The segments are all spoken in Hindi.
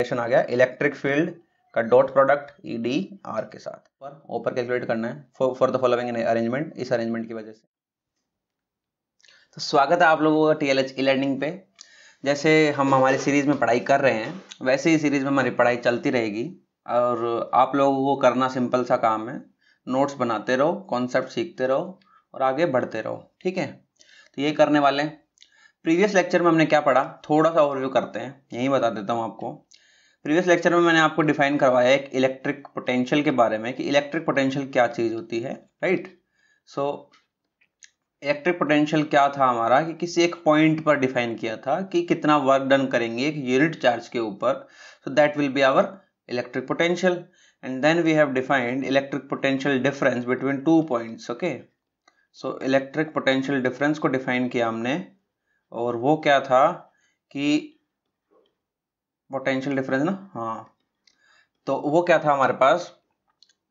रिलेशन आ गया इलेक्ट्रिक फील्ड का dot product E D R के साथ पर ऊपर कैलकुलेट करना है फॉर द फॉलोइंग अरेंजमेंट, इस अरेंजमेंट की वजह से। तो स्वागत है आप लोगों का TLH ई लर्निंग पे। जैसे हम हमारी सीरीज में पढ़ाई कर रहे हैं वैसे ही सीरीज में हमारी पढ़ाई चलती रहेगी और आप लोगों को करना सिंपल सा काम है, नोट्स बनाते रहो, कॉन्सेप्ट सीखते रहो और आगे बढ़ते रहो, ठीक है। तो ये करने वाले हैं। प्रीवियस लेक्चर में हमने क्या पढ़ा थोड़ा सा ओवरव्यू करते हैं, यही बता देता हूँ आपको। प्रीवियस लेक्चर में मैंने आपको डिफाइन करवाया एक इलेक्ट्रिक पोटेंशियल के बारे में कि इलेक्ट्रिक पोटेंशियल क्या चीज होती है, राइट। सो इलेक्ट्रिक पोटेंशियल क्या था हमारा कि किसी एक पॉइंट पर डिफाइन किया था कि कितना वर्क डन करेंगे एक यूनिट चार्ज के ऊपर, so that will be our electric potential. And then we have defined electric potential difference between 2 points, okay. So electric potential difference को डिफाइन किया हमने और वो क्या था कि पोटेंशियल डिफरेंस ना, हाँ, तो वो क्या था हमारे पास,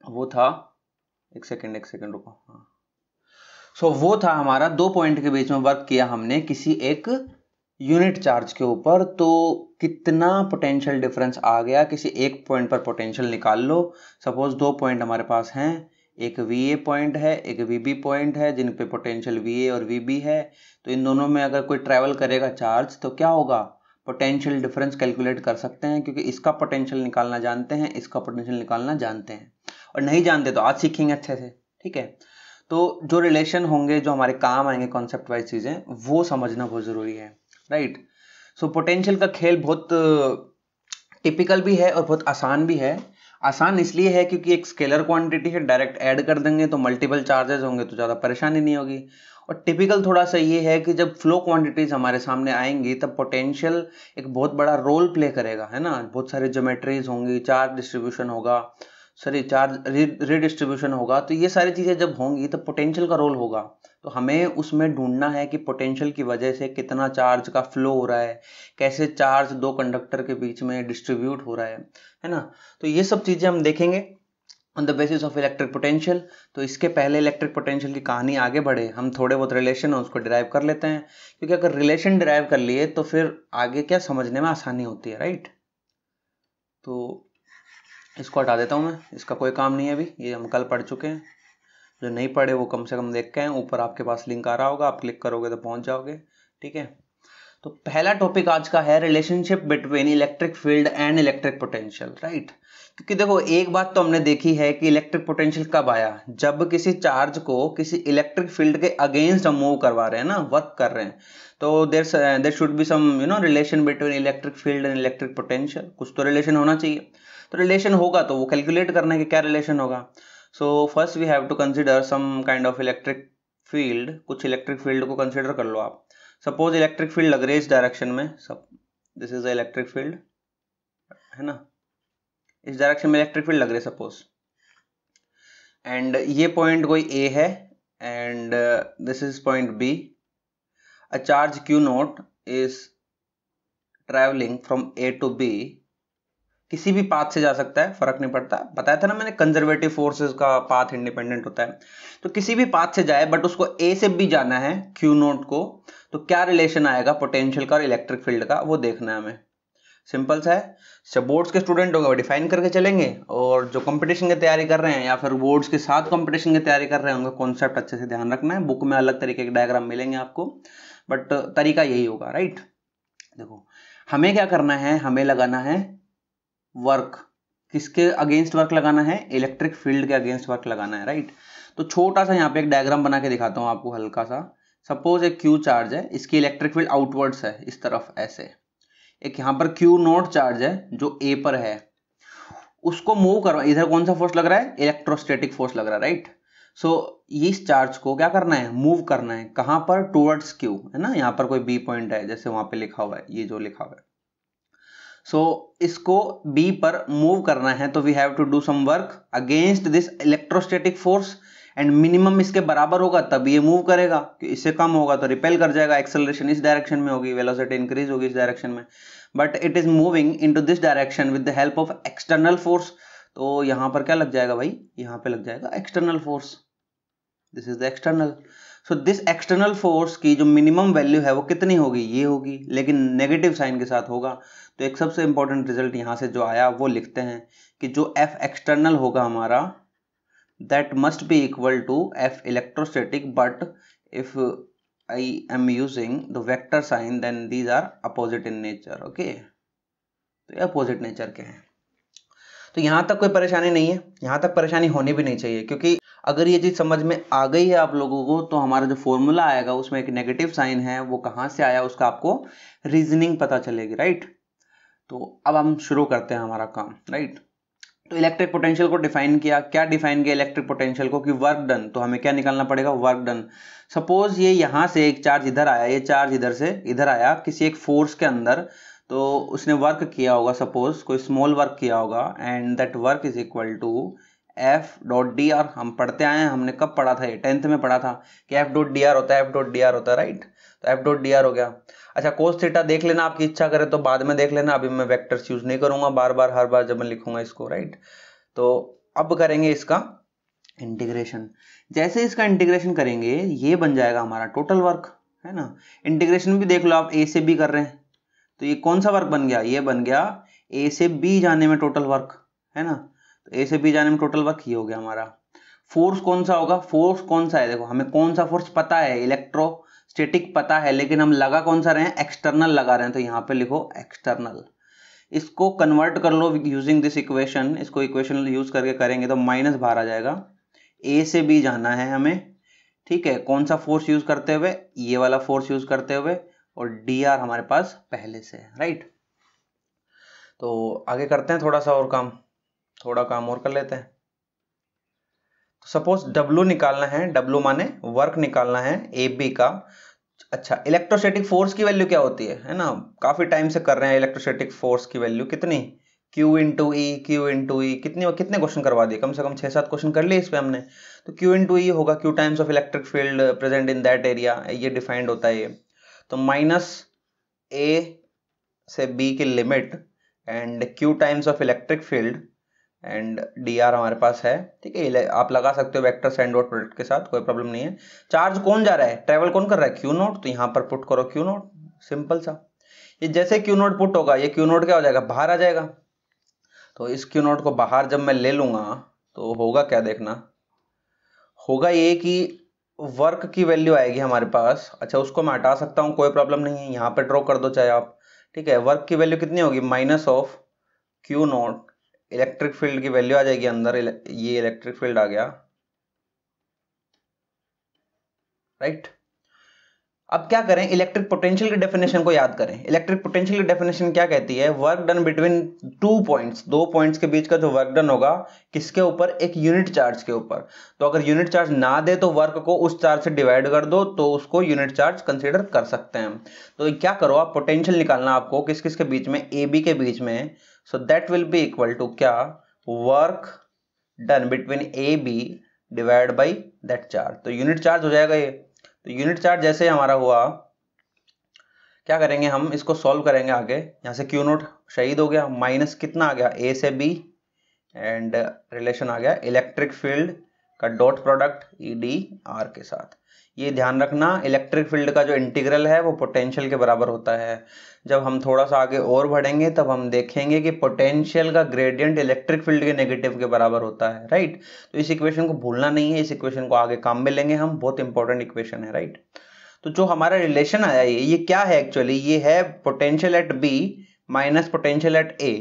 वो था एक सेकेंड रुको, हाँ। सो वो था हमारा 2 पॉइंट के बीच में वर्क किया हमने किसी एक यूनिट चार्ज के ऊपर, तो कितना पोटेंशियल डिफरेंस आ गया किसी एक पॉइंट पर पोटेंशियल निकाल लो। सपोज 2 पॉइंट हमारे पास हैं, एक VA पॉइंट है एक VB पॉइंट है जिन पे पोटेंशियल VA और VB है। तो इन दोनों में अगर कोई ट्रेवल करेगा चार्ज तो क्या होगा, पोटेंशियल डिफरेंस कैलकुलेट कर सकते हैं क्योंकि इसका पोटेंशियल निकालना जानते हैं, इसका पोटेंशियल निकालना जानते हैं, और नहीं जानते तो आज सीखेंगे अच्छे से, ठीक है। तो जो रिलेशन होंगे जो हमारे काम आएंगे कॉन्सेप्ट वाइज चीजें वो समझना बहुत जरूरी है, राइट। सो पोटेंशियल का खेल बहुत टिपिकल भी है और बहुत आसान भी है। आसान इसलिए है क्योंकि एक स्केलर क्वांटिटी है, डायरेक्ट ऐड कर देंगे तो मल्टीपल चार्जेस होंगे तो ज़्यादा परेशानी नहीं होगी। और टिपिकल थोड़ा सा ये है कि जब फ्लो क्वांटिटीज हमारे सामने आएंगी तब पोटेंशियल एक बहुत बड़ा रोल प्ले करेगा, है ना। बहुत सारी ज्योमेट्रीज होंगी, चार्ज डिस्ट्रीब्यूशन होगा, सॉरी चार्ज रीडिस्ट्रीब्यूशन होगा, तो ये सारी चीज़ें जब होंगी तब पोटेंशियल का रोल होगा। तो हमें उसमें ढूंढना है कि पोटेंशियल की वजह से कितना चार्ज का फ्लो हो रहा है, कैसे चार्ज 2 कंडक्टर के बीच में डिस्ट्रीब्यूट हो रहा है ना। तो ये सब चीज़ें हम देखेंगे on the basis of electric potential. तो इसके पहले इलेक्ट्रिक पोटेंशियल की कहानी आगे बढ़े हम थोड़े बहुत रिलेशन है उसको डिराइव कर लेते हैं, क्योंकि अगर रिलेशन डिराइव कर लिए तो फिर आगे क्या समझने में आसानी होती है, राइट। तो इसको हटा देता हूँ मैं, इसका कोई काम नहीं है अभी, ये हम कल पढ़ चुके हैं। जो नहीं पढ़े वो कम से कम देख के हैं, ऊपर आपके पास लिंक आ रहा होगा, आप क्लिक करोगे तो पहुंच जाओगे, ठीक है। तो पहला टॉपिक आज का है relationship between electric field and electric potential, right. क्योंकि देखो एक बात तो हमने देखी है कि इलेक्ट्रिक पोटेंशियल कब आया, जब किसी चार्ज को किसी इलेक्ट्रिक फील्ड के अगेंस्ट हम मूव करवा रहे हैं ना, वर्क कर रहे हैं, तो there should be some relation between electric field and electric potential, कुछ तो रिलेशन होना चाहिए। तो रिलेशन होगा तो वो कैलकुलेट करना है कि क्या रिलेशन होगा। So first we have to consider some kind of electric field, कुछ इलेक्ट्रिक फील्ड को कंसिडर कर लो आप। सपोज इलेक्ट्रिक फील्ड लग रही है इस डायरेक्शन में, सब this is the electric field, है ना, इस डायरेक्शन में इलेक्ट्रिक फील्ड लग रही है सपोज, एंड ये पॉइंट कोई A है and this is point B। A charge Q not is travelling from A to B, किसी भी पाथ से जा सकता है, फर्क नहीं पड़ता। बताया था ना मैंने कंजर्वेटिव फोर्सेस का पाथ इंडिपेंडेंट होता है, तो किसी भी पाथ से जाए बट उसको A से B जाना है Q नोट को, तो क्या रिलेशन आएगा पोटेंशियल का और इलेक्ट्रिक फील्ड का वो देखना है हमें। सिंपल सा है, जब बोर्ड्स के स्टूडेंट होंगे वो डिफाइन करके चलेंगे, और जो कंपटीशन की तैयारी कर रहे हैं या फिर बोर्ड्स के साथ कंपटीशन की तैयारी कर रहे होंगे कॉन्सेप्ट अच्छे से ध्यान रखना है। बुक में अलग तरीके के डायग्राम मिलेंगे आपको बट तरीका यही होगा, राइट। देखो हमें क्या करना है, हमें लगाना है वर्क, किसके अगेंस्ट वर्क लगाना है, इलेक्ट्रिक फील्ड के अगेंस्ट वर्क लगाना है, राइट। तो छोटा सा यहाँ पे एक डायग्राम बना के दिखाता हूँ आपको हल्का सा। सपोज एक Q चार्ज है, इसकी इलेक्ट्रिक फील्ड आउटवर्ड्स है इस तरफ ऐसे, एक यहाँ पर Q नोट चार्ज है जो A पर है, उसको मूव करवा, इधर कौन सा फोर्स लग रहा है, इलेक्ट्रोस्टैटिक फोर्स लग रहा है, राइट। सो इस चार्ज को क्या करना है, मूव करना है, कहां पर, टुवर्ड्स Q, है ना। यहाँ पर कोई B पॉइंट है जैसे वहां पे लिखा हुआ है, ये जो लिखा हुआ है, सो इसको B पर मूव करना है, तो we have to do some work against this electrostatic force, and minimum इसके बराबर होगा तब ये मूव करेगा, इससे कम होगा तो रिपेल कर जाएगा, एक्सेलरेशन इस डायरेक्शन में होगी, वेलोसिटी इंक्रीज होगी इस डायरेक्शन में, but it is moving into this direction with the help of external force. तो यहां पर क्या लग जाएगा भाई, यहां पे लग जाएगा external force, this is the external. So this external force की जो मिनिमम वैल्यू है वो कितनी होगी, ये होगी, लेकिन नेगेटिव साइन के साथ होगा। तो एक सबसे इंपॉर्टेंट रिजल्ट यहाँ से जो आया वो लिखते हैं कि जो F एक्सटर्नल होगा हमारा that must be equal to F electrostatic, but if I am using the vector sign then these are opposite in nature. Okay, तो ये अपोजिट नेचर के हैं। तो यहाँ तक कोई परेशानी नहीं है, यहाँ तक परेशानी होनी भी नहीं चाहिए, क्योंकि अगर ये चीज समझ में आ गई है आप लोगों को तो हमारा जो फॉर्मूला आएगा उसमें एक नेगेटिव साइन है वो कहाँ से आया उसका आपको रीजनिंग पता चलेगी, राइट। तो अब हम शुरू करते हैं हमारा काम, राइट। तो इलेक्ट्रिक पोटेंशियल को डिफाइन किया, क्या डिफाइन किया इलेक्ट्रिक पोटेंशियल को कि वर्क डन, तो हमें क्या निकालना पड़ेगा, वर्क डन। सपोज ये यहाँ से एक चार्ज इधर आया, ये चार्ज इधर से इधर आया किसी एक फोर्स के अंदर, तो उसने वर्क किया होगा, सपोज कोई स्मॉल वर्क किया होगा, and that work is equal to F dot D R. हम पढ़ते आए हैं, हमने कब पढ़ा था, ये 10th में पढ़ा था कि एफ डॉट डी आर होता है, एफ डॉट डी आर होता है, राइट। तो एफ डॉट डी आर हो गया। अच्छा, कोस थीटा देख लेना, आपकी इच्छा करे तो बाद में देख लेना, अभी मैं वेक्टर्स यूज नहीं करूंगा बार बार हर बार जब मैं लिखूंगा इसको, राइट। तो अब करेंगे इसका इंटीग्रेशन। जैसे इसका इंटीग्रेशन करेंगे ये बन जाएगा हमारा टोटल वर्क, है ना। इंटीग्रेशन भी देख लो आप, ए से बी कर रहे हैं तो ये कौन सा वर्क बन गया, ये बन गया ए से बी जाने में टोटल वर्क, है ना। तो ए से बी जाने में टोटल वर्क ये हो गया हमारा। फोर्स कौन सा होगा, फोर्स कौन सा है, देखो हमें कौन सा फोर्स पता है, इलेक्ट्रोस्टैटिक पता है, लेकिन हम लगा कौन सा रहे हैं, एक्सटर्नल लगा रहे हैं, तो यहाँ पे लिखो एक्सटर्नल। इसको कन्वर्ट कर लो यूजिंग दिस इक्वेशन, इसको इक्वेशन यूज करके करेंगे तो माइनस बाहर आ जाएगा, ए से बी जाना है हमें, ठीक है। कौन सा फोर्स यूज करते हुए, ये वाला फोर्स यूज करते हुए, और डी आर हमारे पास पहले से है, राइट। तो आगे करते हैं थोड़ा सा और काम, थोड़ा काम और कर लेते हैं। तो सपोज डब्ल्यू निकालना है, डब्ल्यू माने वर्क निकालना है ए बी का। अच्छा, इलेक्ट्रोस्टैटिक फोर्स की वैल्यू क्या होती है ना, काफी टाइम से कर रहे हैं। इलेक्ट्रोस्टैटिक फोर्स की वैल्यू कितनी, Q इंटू ई, Q इंटू ई, कितने क्वेश्चन करवा दिए, कम से कम 6-7 क्वेश्चन कर लिए इस पे हमने। तो Q इंटू ई होगा Q times of electric field present in that area, ये डिफाइंड होता है ये। तो माइनस ए से बी की limit and Q times of electric field and D R हमारे पास है, ठीक है। आप लगा सकते हो वेक्टर साइन डॉट प्रोडक्ट के साथ, कोई प्रॉब्लम नहीं है। चार्ज कौन जा रहा है, ट्रेवल कौन कर रहा है, क्यू नोट, तो यहाँ पर पुट करो क्यू नोट, सिंपल सा। ये जैसे क्यू नोट पुट होगा ये क्यू नोट क्या हो जाएगा, बाहर आ जाएगा। तो इस क्यू नोट को बाहर जब मैं ले लूंगा तो होगा क्या, देखना होगा ये कि वर्क की वैल्यू आएगी हमारे पास। अच्छा, उसको मैं हटा सकता हूँ, कोई प्रॉब्लम नहीं है, यहाँ पे ड्रॉ कर दो चाहे आप, ठीक है। वर्क की वैल्यू कितनी होगी, minus of Q note, electric field की वैल्यू आ जाएगी अंदर, ये इलेक्ट्रिक फील्ड आ गया, राइट। अब क्या करें, इलेक्ट्रिक पोटेंशियल की डेफिनेशन को याद करें। इलेक्ट्रिक पोटेंशियल की डेफिनेशन क्या कहती है, work done between two points, दो पॉइंट्स के बीच का जो वर्क डन होगा किसके ऊपर, एक यूनिट चार्ज के ऊपर। तो अगर यूनिट चार्ज ना दे तो वर्क को उस चार्ज से डिवाइड कर दो, तो उसको यूनिट चार्ज कंसीडर कर सकते हैं। तो क्या करो आप, पोटेंशियल निकालना आपको किस किस के बीच में, ए बी के बीच में। So that will be equal to क्या, work done between A B divide by that charge. तो यूनिट चार्ज हो जाएगा ये। तो यूनिट चार्ज जैसे हमारा हुआ, क्या करेंगे हम, इसको सॉल्व करेंगे आगे। यहाँ से क्यू नोट शहीद हो गया, माइनस कितना आ गया, ए से बी, एंड रिलेशन आ गया इलेक्ट्रिक फील्ड का dot product E D R के साथ। ये ध्यान रखना, इलेक्ट्रिक फील्ड का जो इंटीग्रल है वो पोटेंशियल के बराबर होता है। जब हम थोड़ा सा आगे और बढ़ेंगे तब हम देखेंगे कि पोटेंशियल का ग्रेडियंट इलेक्ट्रिक फील्ड के नेगेटिव के बराबर होता है, राइट। तो इस इक्वेशन को भूलना नहीं है, इस इक्वेशन को आगे काम में लेंगे हम, बहुत इंपॉर्टेंट इक्वेशन है, राइट। तो जो हमारा रिलेशन आया ये क्या है एक्चुअली, ये है potential at B minus potential at A.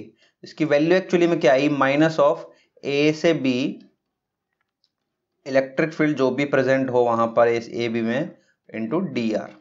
इसकी वैल्यू एक्चुअली में क्या आई, माइनस ऑफ ए से बी इलेक्ट्रिक फील्ड जो भी प्रेजेंट हो वहां पर इस ए बी में इंटू डी आर।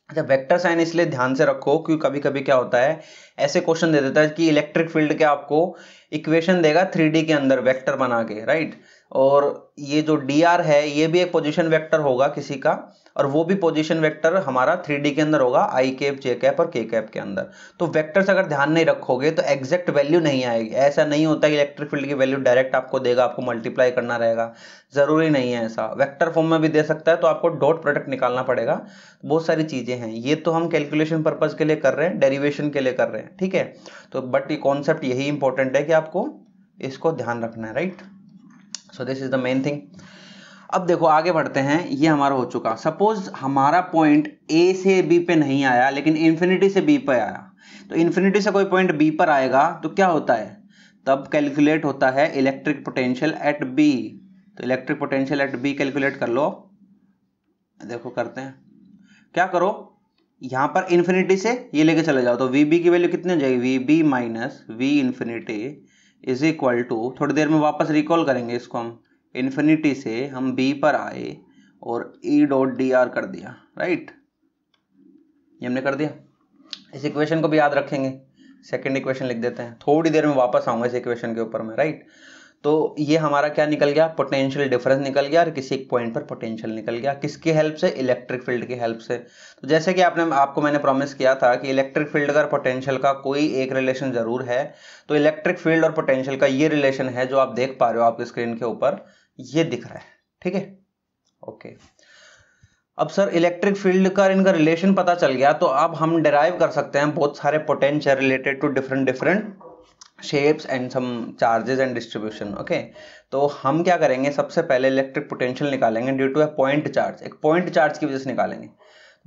अच्छा, वेक्टर साइन इसलिए ध्यान से रखो क्योंकि कभी कभी क्या होता है, ऐसे क्वेश्चन दे देता है कि इलेक्ट्रिक फील्ड के आपको इक्वेशन देगा 3D के अंदर वेक्टर बना के, राइट। और ये जो डी आर है ये भी एक पोजीशन वेक्टर होगा किसी का, और वो भी पोजीशन वेक्टर हमारा 3D के अंदर होगा, आई कैप, जे कैप और के कैप के अंदर। तो वेक्टर्स अगर ध्यान नहीं रखोगे तो एग्जैक्ट वैल्यू नहीं आएगी। ऐसा नहीं होता कि इलेक्ट्रिक फील्ड की वैल्यू डायरेक्ट आपको देगा, आपको मल्टीप्लाई करना रहेगा, जरूरी नहीं है ऐसा। वेक्टर फॉर्म में भी दे सकता है, तो आपको डॉट प्रोडक्ट निकालना पड़ेगा। बहुत सारी चीजें हैं, ये तो हम कैलकुलेशन पर्पज के लिए कर रहे हैं, डेरिवेशन के लिए कर रहे हैं, ठीक है। तो बट ये कॉन्सेप्ट यही इंपॉर्टेंट है कि आपको इसको ध्यान रखना है, right. So this is the main thing. अब देखो आगे बढ़ते हैं, ये हमारा हो चुका। सपोज हमारा पॉइंट ए से बी पे नहीं आया लेकिन इन्फिनिटी से बी पे आया, तो इन्फिनिटी से कोई पॉइंट बी पर आएगा तो क्या होता है, तब कैलकुलेट होता है इलेक्ट्रिक पोटेंशियल एट बी। तो electric potential at B calculate कर लो। देखो करते हैं, क्या करो, यहां पर इन्फिनिटी से ये लेके चले जाओ, तो वी बी की वैल्यू कितनी हो जाएगी, V B minus V infinity is equal to, थोड़ी देर में वापस रिकॉल करेंगे इसको हम, इन्फिनिटी से हम बी पर आए और ई डॉट डी आर कर दिया, राइट, ये हमने कर दिया। इस इक्वेशन को भी याद रखेंगे, सेकंड इक्वेशन लिख देते हैं, थोड़ी देर में वापस आऊंगा इस इक्वेशन के ऊपर में, राइट। तो ये हमारा क्या निकल गया, पोटेंशियल डिफरेंस निकल गया और किसी एक पॉइंट पर पोटेंशियल निकल गया, किसकी हेल्प से, इलेक्ट्रिक फील्ड की हेल्प से। तो जैसे कि आपको मैंने प्रॉमिस किया था कि इलेक्ट्रिक फील्ड का पोटेंशियल का कोई एक रिलेशन जरूर है, तो इलेक्ट्रिक फील्ड और पोटेंशियल का ये रिलेशन है जो आप देख पा रहे हो आपके स्क्रीन के ऊपर, ये दिख रहा है, ठीक है, ओके। अब सर इलेक्ट्रिक फील्ड का इनका रिलेशन पता चल गया, तो अब हम डिराइव कर सकते हैं बहुत सारे potential related to different shapes and some charges and distribution, okay. तो हम क्या करेंगे, सबसे पहले इलेक्ट्रिक पोटेंशियल निकालेंगे due to a point charge, एक पॉइंट चार्ज की वजह से निकालेंगे।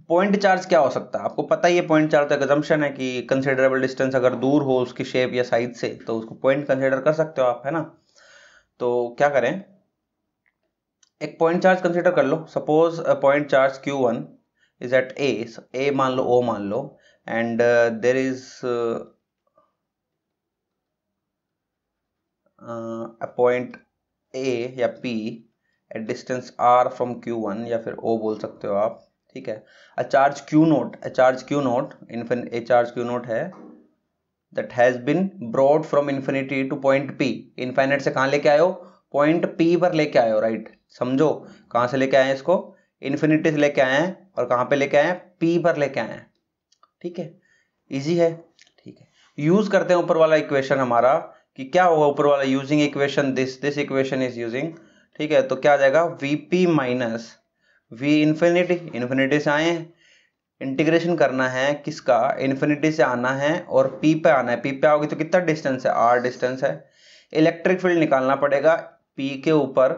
पॉइंट चार्ज क्या हो सकता है, आपको पता ही है, पॉइंट चार्ज का assumption है कि कंसिडरेबल डिस्टेंस अगर दूर हो उसकी शेप या साइज से, तो उसको पॉइंट कंसिडर कर सकते हो आप, है ना। तो क्या करें, एक पॉइंट चार्ज कंसिडर कर लो। Suppose point charge Q1 is at A मान लो, O मान लो, and there is a point A या P at distance R from Q1 या फिर O बोल सकते हो आप, ठीक है। a charge Q naught है that has been brought from infinity to point P, infinite से कहाँ लेके आए हो, पॉइंट P पर लेके आए हो, राइट। समझो कहाँ से लेके आए हैं इसको, इन्फिनिटी से लेके आए हैं, और कहाँ पे लेके आए हैं, P पर लेके आए हैं, ठीक है, इजी है, ठीक है। यूज करते हैं ऊपर वाला इक्वेशन हमारा, कि क्या होगा ऊपर वाला, using equation this equation is using, ठीक है। तो क्या आ जाएगा, Vp माइनस वी इन्फिनिटी से आए हैं, इंटीग्रेशन करना है किसका, इन्फिनिटी से आना है और P पे आना है, P पे आओगे तो कितना डिस्टेंस है, R डिस्टेंस है। इलेक्ट्रिक फील्ड निकालना पड़ेगा P के ऊपर,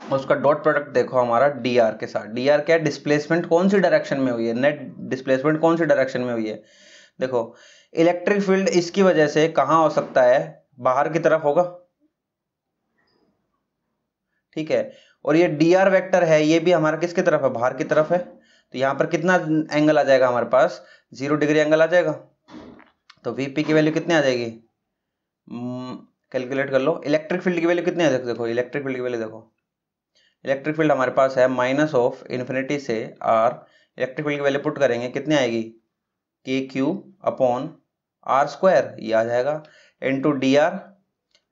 उसका डॉट प्रोडक्ट देखो हमारा dr के साथ, dr क्या है, डिस्प्लेसमेंट कौन सी डायरेक्शन में हुई है, नेट डिस्प्लेसमेंट कौन सी डायरेक्शन में हुई है। देखो इलेक्ट्रिक फील्ड इसकी वजह से कहां हो सकता है, बाहर की तरफ होगा, ठीक है। और ये dr वेक्टर है, ये भी हमारा किसकी तरफ है, बाहर की तरफ है, तो यहां पर कितना एंगल आ जाएगा हमारे पास, 0 डिग्री एंगल आ जाएगा। तो Vp की वैल्यू कितनी आ जाएगी, कैलकुलेट कर लो। इलेक्ट्रिक फील्ड की वैल्यू कितनी आ जाएगी, देखो इलेक्ट्रिक फील्ड की वैल्यू देखो, इलेक्ट्रिक फील्ड हमारे पास है माइनस ऑफ इन्फिनिटी से R, इलेक्ट्रिक फील्ड की वैल्यू पुट करेंगे कितनी आएगी, KQ अपॉन R स्क्वायर, ये आ जाएगा, इनटू dr,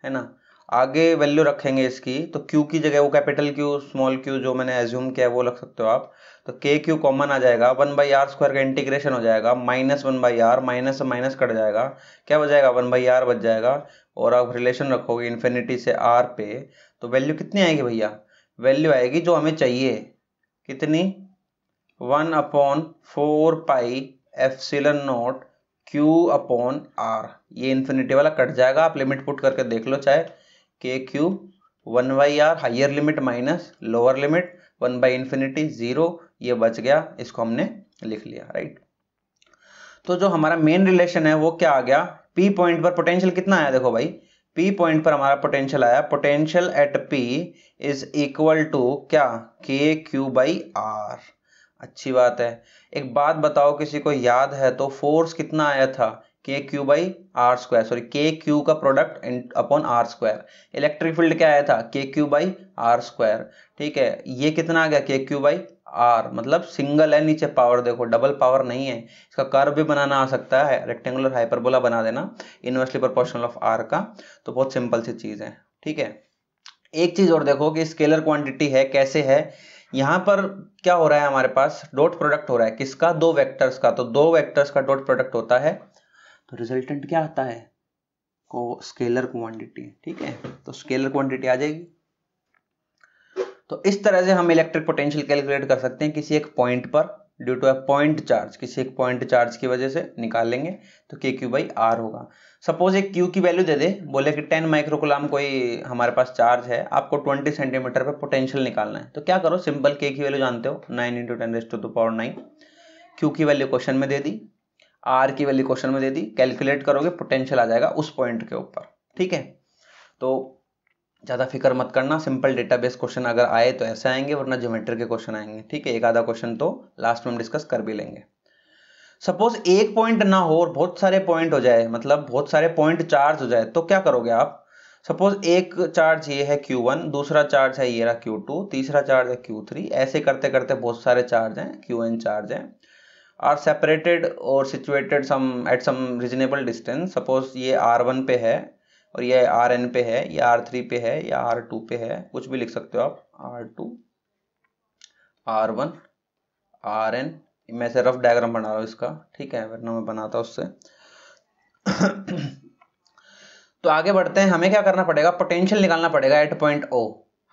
है ना। आगे वैल्यू रखेंगे इसकी, तो Q की जगह वो कैपिटल Q स्मॉल q जो मैंने एज्यूम किया है वो रख सकते हो आप, तो KQ कॉमन आ जाएगा, 1/r स्क्वायर का इंटीग्रेशन हो जाएगा, माइनस 1/r, माइनस से माइनस कट जाएगा, क्या हो जाएगा, 1/r बच जाएगा, और आप रिलेशन रखोगे इन्फिनिटी से R पे, तो वैल्यू कितनी आएगी भैया, वैल्यू आएगी जो हमें चाहिए, कितनी, 1/4 pi epsilon not Q upon R, ये इन्फिनिटी वाला कट जाएगा, आप लिमिट पुट करके देख लो चाहे, KQ 1/r higher limit minus lower limit 1/infinity 0, ये बच गया, इसको हमने लिख लिया, राइट। तो जो हमारा मेन रिलेशन है वो क्या आ गया, P पॉइंट पर पोटेंशियल कितना आया, देखो भाई P पॉइंट पर हमारा पोटेंशियल आया, potential at P is equal to क्या, KQ/R। अच्छी बात है। एक बात बताओ, किसी को याद है तो फोर्स कितना आया था, KQ/R स्क्वायर, सॉरी KQ का product upon R square. Electric field क्या आया था, KQ/R स्क्वायर, ठीक है। ये कितना आ गया, KQ/R, मतलब सिंगल है, नीचे पावर देखो, डबल पावर नहीं है। इसका कर्व भी बनाना आ सकता है, रेक्टेंगुलर हाइपरबोला बना देना इनवर्सली प्रोपोर्शनल ऑफ R का, तो बहुत सिंपल सी चीज है, ठीक है। एक चीज और देखो कि स्केलर क्वांटिटी है, कैसे है, यहां पर क्या हो रहा है, हमारे पास डॉट प्रोडक्ट हो रहा है, किसका, दो वेक्टर्स का, तो दो वेक्टर्स का डॉट प्रोडक्ट होता है, तो रिजल्टेंट क्या आता है, को स्केलर क्वांटिटी, ठीक है। तो स्केलर क्वांटिटी आ जाएगी। तो इस तरह से हम इलेक्ट्रिक पोटेंशियल कैलकुलेट कर सकते हैं किसी एक पॉइंट पर due to a point charge, किसी एक पॉइंट चार्ज की वजह से निकाल लेंगे तो के क्यू बाई आर होगा। सपोज एक क्यू की वैल्यू दे दे, बोले कि 10 माइक्रोकुलाम कोई हमारे पास चार्ज है, आपको 20 सेंटीमीटर पे पोटेंशियल निकालना है, तो क्या करो, सिंपल के की वैल्यू जानते हो 9 × 10⁻⁹, क्यू की वैल्यू क्वेश्चन में दे दी, आर की वैल्यू क्वेश्चन में दे दी, कैलकुलेट करोगे पोटेंशियल आ जाएगा उस पॉइंट के ऊपर। ठीक है, तो ज़्यादा फिक्र मत करना, सिंपल डेटाबेस क्वेश्चन अगर आए तो ऐसे आएंगे, वरना ज्योमेट्री के क्वेश्चन आएंगे। ठीक है, एक आधा क्वेश्चन तो लास्ट में हम डिस्कस कर भी लेंगे। सपोज एक पॉइंट ना हो और बहुत सारे पॉइंट हो जाए, मतलब बहुत सारे पॉइंट चार्ज हो जाए, तो क्या करोगे आप। सपोज एक चार्ज ये है Q1, दूसरा चार्ज है ये रहा Q2, तीसरा चार्ज है Q3, ऐसे करते करते बहुत सारे चार्ज हैं, Qn चार्ज हैं, आर सेपरेटेड और situated some at some reasonable distance. Suppose ये R1 पे है और ये Rn पे है, या R3 पे है, या R2 पे है, कुछ भी लिख सकते हो आप, R2, R1, Rn। मैं से रफ डायग्राम बना रहा हूँ इसका, ठीक है, वरना मैं बनाता उससे। तो आगे बढ़ते हैं, हमें क्या करना पड़ेगा, पोटेंशियल निकालना पड़ेगा एट पॉइंट O।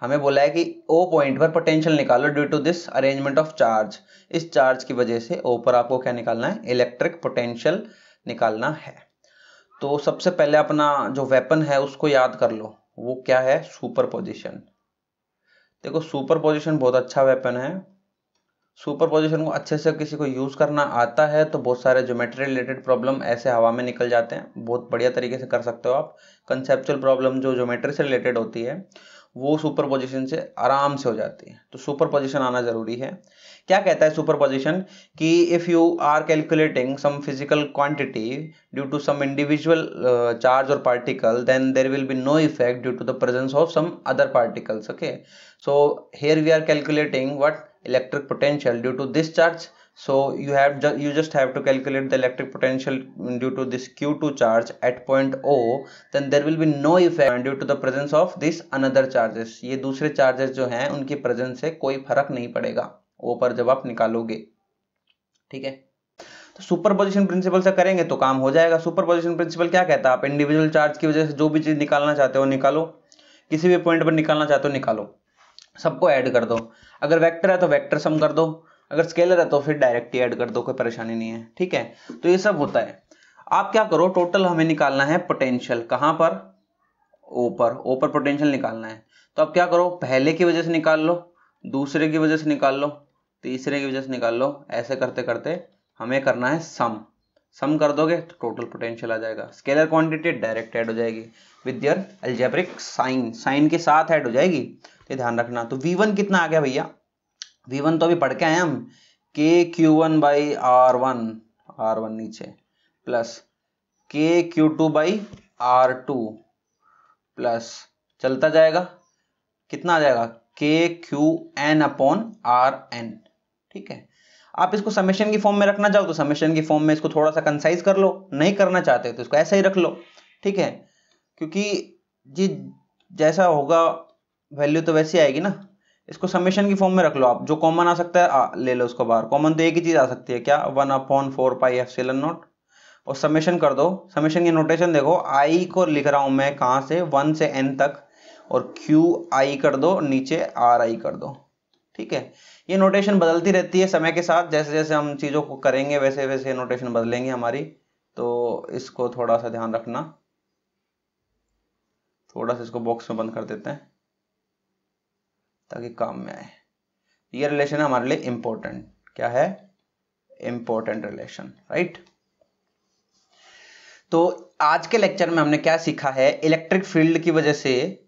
हमें बोला है कि O पॉइंट पर पोटेंशियल निकालो due to this arrangement of charge. इस चार्ज की वजह से O पर आपको क्या निकालना है, इलेक्ट्रिक पोटेंशियल निकालना है। तो सबसे पहले अपना जो वेपन है उसको याद कर लो, वो क्या है, सुपरपोजिशन। देखो सुपरपोजिशन बहुत अच्छा वेपन है। सुपरपोजिशन को अच्छे से किसी को यूज करना आता है तो बहुत सारे ज्योमेट्री रिलेटेड प्रॉब्लम ऐसे हवा में निकल जाते हैं, बहुत बढ़िया तरीके से कर सकते हो आप। कंसेप्चुअल प्रॉब्लम जो ज्योमेट्री से रिलेटेड होती है वो सुपरपोजिशन से आराम से हो जाती है, तो सुपरपोजिशन आना जरूरी है। क्या कहता है सुपरपोजिशन कि if you are calculating some physical quantity due to some individual charge और particle, then there will be no effect due to the presence of some other particles. Okay, so here we are calculating what, electric potential due to this charge. So you just have to calculate the electric potential due to this Q2 charge at point O, then there will be no effect due to the presence of this another charges। ये दूसरे charges जो हैं उनकी presence से कोई फर्क नहीं पड़ेगा O पर जब आप निकालोगे। ठीक है, तो सुपरपोजिशन प्रिंसिपल से करेंगे तो काम हो जाएगा। सुपरपोजिशन प्रिंसिपल क्या कहता है, आप इंडिविजुअल चार्ज की वजह से जो भी चीज निकालना चाहते हो निकालो, किसी भी पॉइंट पर निकालना चाहते हो निकालो, सबको ऐड कर दो। अगर वेक्टर है तो वेक्टर सम कर दो, अगर स्केलर है तो फिर डायरेक्ट ही ऐड कर दो, कोई परेशानी नहीं है। ठीक है, तो ये सब होता है। आप क्या करो, टोटल हमें निकालना है पोटेंशियल, कहां पर, ओ पर। ओ पर पोटेंशियल निकालना है, तो आप क्या करो, पहले की वजह से निकाल लो, दूसरे की वजह से निकाल लो, तीसरे की वजह से निकाल लो, ऐसे करते करते हमें करना है सम। सम कर दोगे तो टोटल पोटेंशियल आ जाएगा। स्केलर क्वांटिटी डायरेक्ट ऐड हो जाएगी with your algebraic sign, sign के साथ ऐड हो जाएगी, तो ध्यान रखना। तो V1 कितना आ गया भैया, V1 तो अभी पढ़ के आए हम, KQ1 बाई R1, R1 नीचे, plus KQ2 by R2, plus चलता जाएगा, कितना आ जाएगा, KQN अपॉन RN। ठीक है, आप इसको समेशन की फॉर्म में रखना चाहो तो समेशन की फॉर्म में इसको थोड़ा सा कंसाइज कर लो, नहीं करना चाहते तो इसको ऐसा ही रख लो। ठीक है, क्योंकि जी जैसा होगा वैल्यू तो वैसी आएगी ना। इसको समेशन की फॉर्म में रख लो आप, जो कॉमन आ सकता है ले लो उसको बाहर। कॉमन तो एक ही चीज आ सकती है, क्या, 1/4πε0, और समेशन कर दो। समेशन की नोटेशन देखो, आई को लिख रहा हूं मैं कहां से, 1 से n तक, और क्यू आई कर दो, नीचे आर आई कर दो। ठीक है, ये नोटेशन बदलती रहती है समय के साथ, जैसे जैसे हम चीजों को करेंगे वैसे वैसे नोटेशन बदलेंगे हमारी, तो इसको थोड़ा सा ध्यान रखना। थोड़ा सा इसको बॉक्स में बंद कर देते हैं ताकि काम में आए। ये रिलेशन है हमारे लिए इंपॉर्टेंट, क्या है, इंपॉर्टेंट रिलेशन, राइट। तो आज के लेक्चर में हमने क्या सीखा है, इलेक्ट्रिक फील्ड की वजह से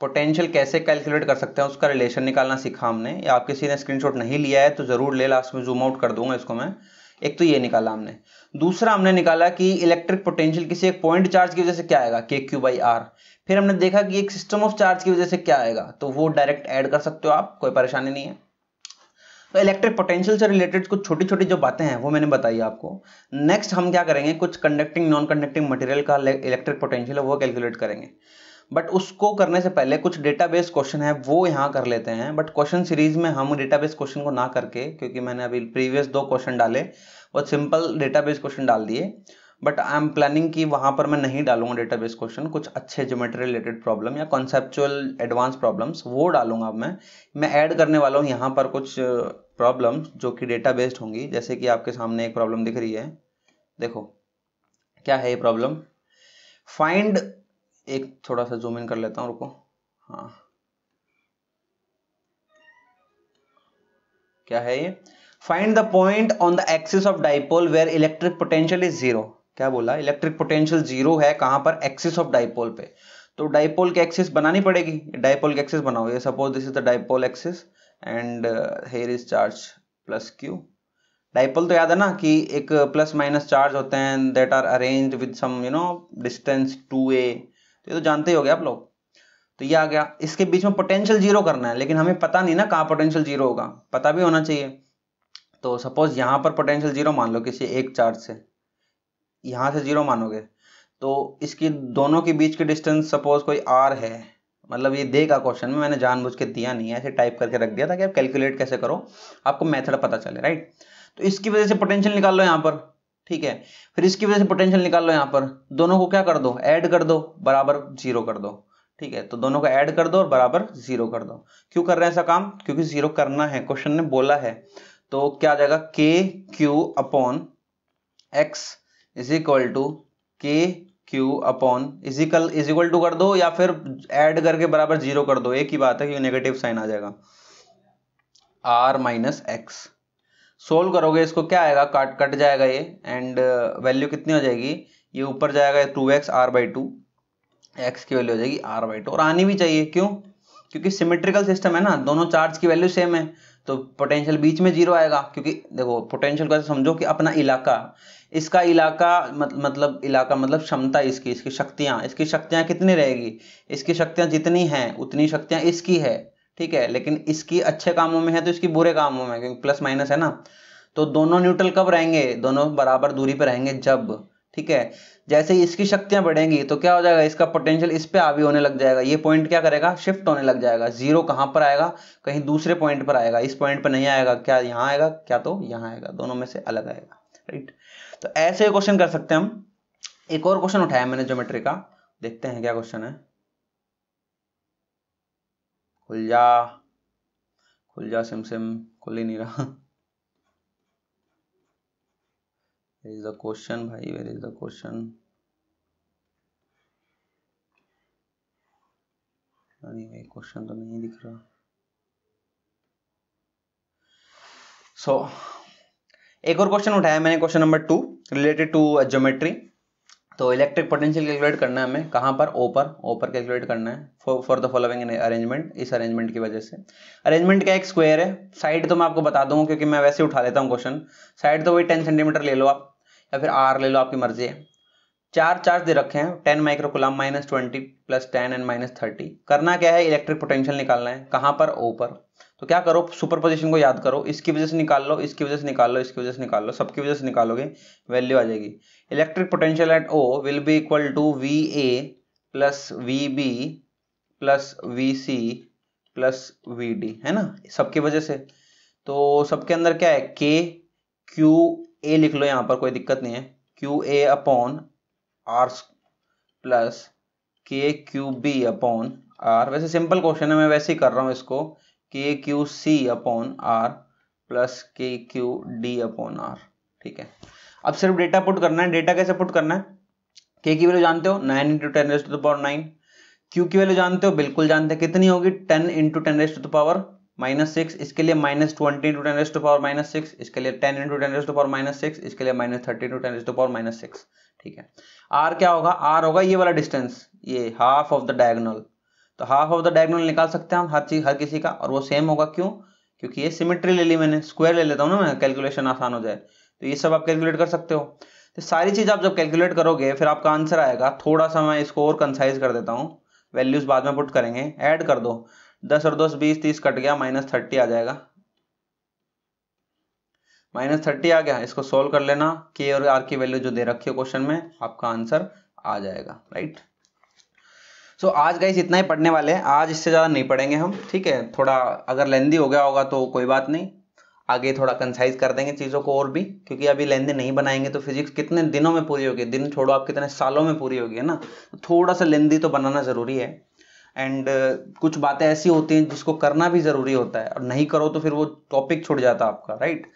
पोटेंशियल कैसे कैलकुलेट कर सकते हैं, उसका रिलेशन निकालना सीखा हमने। या आप किसी ने स्क्रीनशॉट नहीं लिया है तो जरूर ले, लास्ट में जूम आउट कर दूंगा इसको मैं। एक तो ये निकाला हमने, दूसरा हमने निकाला कि इलेक्ट्रिक पोटेंशियल किसी एक पॉइंट चार्ज की वजह से क्या आएगा, KQ/R। फिर हमने देखा कि एक सिस्टम ऑफ चार्ज की वजह से क्या आएगा, तो वो डायरेक्ट ऐड कर सकते हो आप, कोई परेशानी नहीं है। तो इलेक्ट्रिक पोटेंशियल से रिलेटेड कुछ छोटी छोटी जो बातें हैं वो मैंने बताई आपको। नेक्स्ट हम क्या करेंगे, कुछ कंडक्टिंग नॉन कंडक्टिंग मटेरियल का इलेक्ट्रिक पोटेंशियल है वो कैलकुलेट करेंगे। बट उसको करने से पहले कुछ डेटाबेस क्वेश्चन है वो यहाँ कर लेते हैं। बट क्वेश्चन सीरीज में हम डेटाबेस क्वेश्चन को ना करके, क्योंकि मैंने अभी प्रीवियस 2 क्वेश्चन डाले वो सिंपल डेटाबेस क्वेश्चन डाल दिए, बट आई एम प्लानिंग कि वहां पर मैं नहीं डालूंगा डेटाबेस क्वेश्चन, कुछ अच्छे ज्योमेट्री रिलेटेड प्रॉब्लम या कॉन्सेप्चुअल एडवांस प्रॉब्लम्स वो डालूंगा। अब मैं ऐड करने वाला हूँ यहाँ पर कुछ प्रॉब्लम जो कि डेटा बेस्ड होंगी, जैसे कि आपके सामने एक प्रॉब्लम दिख रही है, देखो क्या है ये प्रॉब्लम। फाइंड, एक थोड़ा सा जूम इन कर लेता हूं, रुको। हाँ, क्या है ये? Find the point on the axis of dipole where electric potential is zero. क्या बोला? इलेक्ट्रिक पोटेंशियल जीरो है कहां पर? एक्सिस ऑफ डाइपोल पे। तो डाइपोल की एक्सिस बनानी पड़ेगी, डाइपोल की एक्सिस बनाओ। ये suppose this is the dipole axis and here is charge plus Q. Dipole तो याद है ना कि एक प्लस माइनस चार्ज होते हैं that are arranged with some distance 2a। तो ये तो जानते ही हो गए आप लोग। तो ये आ गया, इसके बीच में पोटेंशियल जीरो करना है, लेकिन हमें पता नहीं ना कहाँ पोटेंशियल जीरो होगा, पता भी होना चाहिए। तो सपोज यहाँ पर पोटेंशियल जीरो मान लो किसी एक चार्ज से, यहाँ से जीरो मानोगे, तो इसकी दोनों के बीच की डिस्टेंस सपोज कोई r है, मतलब ये देगा क्वेश्चन में, मैंने जानबूझ के दिया नहीं है, ऐसे टाइप करके रख दिया ताकि आप कैलकुलेट कैसे करो आपको मेथड पता चले, राइट। तो इसकी वजह से पोटेंशियल निकाल लो यहाँ पर, ठीक है। फिर इसकी वजह से पोटेंशियल निकाल लो यहाँ पर, दोनों को क्या कर दो? ऐड कर दो, बराबर जीरो कर दो, ठीक है। तो दोनों को ऐड कर दो और बराबर जीरो कर दो। क्यों कर रहे हैं ऐसा काम? क्योंकि जीरो करना है, क्वेश्चन ने बोला है। तो क्या आ जाएगा? K Q upon X is equal to K Q upon is equal to कर दो, या फिर ऐड करके बराबर जीरो कर दो, एक ही बात है कि नेगेटिव साइन आ जाएगा, आर माइनस एक्स। सोल्व करोगे इसको, क्या आएगा? कट जाएगा ये, एंड वैल्यू कितनी हो जाएगी? ये ऊपर जाएगा 2x r/2, x की वैल्यू हो जाएगी r/2, और आनी भी चाहिए। क्यों? क्योंकि सिमेट्रिकल सिस्टम है ना, दोनों चार्ज की वैल्यू सेम है, तो पोटेंशियल बीच में जीरो आएगा। क्योंकि देखो पोटेंशियल का समझो कि अपना इलाका, इसका इलाका मतलब इलाका मतलब क्षमता, इसकी इसकी शक्तियां कितनी रहेगी? इसकी शक्तियां जितनी हैं उतनी शक्तियां इसकी है, ठीक है। लेकिन इसकी अच्छे कामों में है तो इसकी बुरे कामों में, क्योंकि प्लस माइनस है ना। तो दोनों न्यूट्रल कब रहेंगे? दोनों बराबर दूरी पर रहेंगे जब, ठीक है। जैसे ही इसकी शक्तियां बढ़ेंगी तो क्या हो जाएगा? इसका पोटेंशियल इस पे हावी होने लग जाएगा, ये पॉइंट क्या करेगा? शिफ्ट होने लग जाएगा। जीरो कहां पर आएगा? कहीं दूसरे पॉइंट पर आएगा, इस पॉइंट पर नहीं आएगा। क्या यहाँ आएगा? क्या तो यहाँ आएगा, दोनों में से अलग आएगा, राइट। तो ऐसे क्वेश्चन कर सकते हैं हम। एक और क्वेश्चन उठाया मैंने ज्योमेट्री का, देखते हैं क्या क्वेश्चन है। खुल जा सिम, खुल ही नहीं रहा। Where is the question भाई? Where is the question? नहीं भाई, क्वेश्चन तो नहीं दिख रहा। एक और क्वेश्चन उठाया मैंने, question number 2 related to geometry. तो इलेक्ट्रिक पोटेंशियल कैलकुलेट करना है हमें, कहां पर? ओ पर कैलकुलेट करना है फॉर द फॉलोइंग अरेंजमेंट। इस अरेंजमेंट की वजह से, अरेंजमेंट क्या? एक स्क्वायर है, साइड तो मैं आपको बता दूंगा क्योंकि मैं वैसे उठा लेता हूँ क्वेश्चन। साइड तो वही 10 सेंटीमीटर ले लो आप, या फिर r ले लो, आपकी मर्जी है। चार चार्ज दे रखे हैं, 10 माइक्रोकूलम -20 + 10 एंड -30। करना क्या है? इलेक्ट्रिक पोटेंशियल निकालना है, कहां पर? ओ पर। तो क्या करो? सुपरपोजिशन को याद करो, इसकी वजह से निकाल लो, इसकी वजह से निकाल लो, इसकी वजह से निकाल लो, सबकी वजह से निकालोगे, वैल्यू आ जाएगी। Electric potential at O will be equal to VA + VB + VC + VD, है ना, सबकी वजह से। तो सबके अंदर क्या है? KQA लिख लो यहाँ पर, कोई दिक्कत नहीं है। QA upon R plus KQB upon R। वैसे सिंपल क्वेश्चन है, मैं वैसे ही कर रहा हूँ इसको। KQC upon R plus KQD upon R, ठीक है। अब सिर्फ डेटा पुट करना है। डेटा कैसे पुट करना है? K की वैल्यू जानते हो, 9 × 10⁻⁹। Q की वैल्यू जानते हो, बिल्कुल जानते हैं, कितनी होगी? 10 × 10⁻⁻⁶। इसके लिए -20 × 10⁻⁻6। इसके लिए 10 × 10⁻⁻6। इसके लिए -30 × 10⁻⁻6, ठीक है। R क्या होगा? R होगा ये वाला डिस्टेंस, ये हाफ ऑफ द डायगोनल। तो हाफ ऑफ द डायगोनल निकाल सकते हैं हम हर किसी का, और वो सेम होगा। क्यों? क्योंकि ये सिमेट्री ले ली मैंने, स्क्वायर ले लेता हूँ ना मैं, कैलकुलेशन आसान हो जाए। तो ये सब आप कैलकुलेट कर सकते हो। तो सारी चीज आप जब कैलकुलेट करोगे फिर आपका आंसर आएगा। थोड़ा सा मैं इसको और कंसाइज कर देता हूँ, वैल्यूज बाद में पुट करेंगे। ऐड कर दो, 10 और 10 20, 30 कट गया, -30 आ जाएगा। -30 आ गया, इसको सोल्व कर लेना। K और R की वैल्यू जो दे रखी है क्वेश्चन में, आपका आंसर आ जाएगा, राइट। सो आज गाइस इतना ही पढ़ने वाले हैं, आज इससे ज़्यादा नहीं पढ़ेंगे हम, ठीक है। थोड़ा अगर लेंदी हो गया होगा तो कोई बात नहीं, आगे थोड़ा कंसाइज कर देंगे चीज़ों को और भी, क्योंकि अभी लेंदी नहीं बनाएंगे तो फिजिक्स कितने दिनों में पूरी होगी? दिन छोड़ो, आप कितने सालों में पूरी होगी, है ना। तो थोड़ा सा लेंदी तो बनाना ज़रूरी है। एंड कुछ बातें ऐसी होती हैं जिसको करना भी ज़रूरी होता है, और नहीं करो तो फिर वो टॉपिक छूट जाता है आपका, राइट।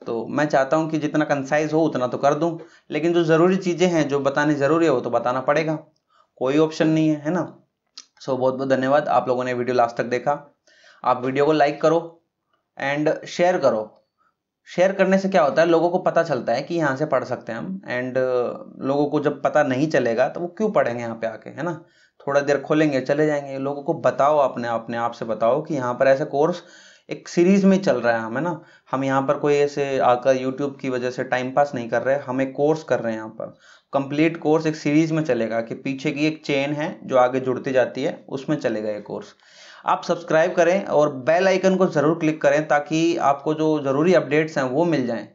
तो मैं चाहता हूँ कि जितना कंसाइज हो उतना तो कर दूँ, लेकिन जो ज़रूरी चीज़ें हैं जो बतानी ज़रूरी है वो तो बताना पड़ेगा, कोई ऑप्शन नहीं है ना। सो बहुत बहुत धन्यवाद, आप लोगों ने वीडियो लास्ट तक देखा। आप वीडियो को लाइक करो एंड शेयर करो। शेयर करने से क्या होता है, लोगों को पता चलता है कि यहाँ से पढ़ सकते हैं हम, एंड लोगों को जब पता नहीं चलेगा तो वो क्यों पढ़ेंगे यहाँ पे आके, है ना। थोड़ा देर खोलेंगे चले जाएंगे। लोगों को बताओ, अपने आप से बताओ कि यहाँ पर ऐसा कोर्स एक सीरीज में चल रहा है, हम है ना। हम यहाँ पर कोई ऐसे आकर यूट्यूब की वजह से टाइम पास नहीं कर रहे, हम एक कोर्स कर रहे हैं यहाँ पर। कंप्लीट कोर्स एक सीरीज में चलेगा कि पीछे की एक चेन है जो आगे जुड़ती जाती है, उसमें चलेगा ये कोर्स। आप सब्सक्राइब करें और बेल आइकन को जरूर क्लिक करें ताकि आपको जो जरूरी अपडेट्स हैं वो मिल जाएं,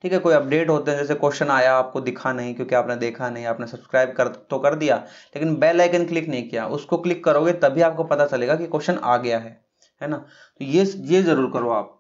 ठीक है। कोई अपडेट होते हैं जैसे क्वेश्चन आया आपको दिखा नहीं क्योंकि आपने देखा नहीं, आपने सब्सक्राइब कर दिया लेकिन बेल आइकन क्लिक नहीं किया, उसको क्लिक करोगे तभी आपको पता चलेगा कि क्वेश्चन आ गया है ना। तो ये जरूर करो आप।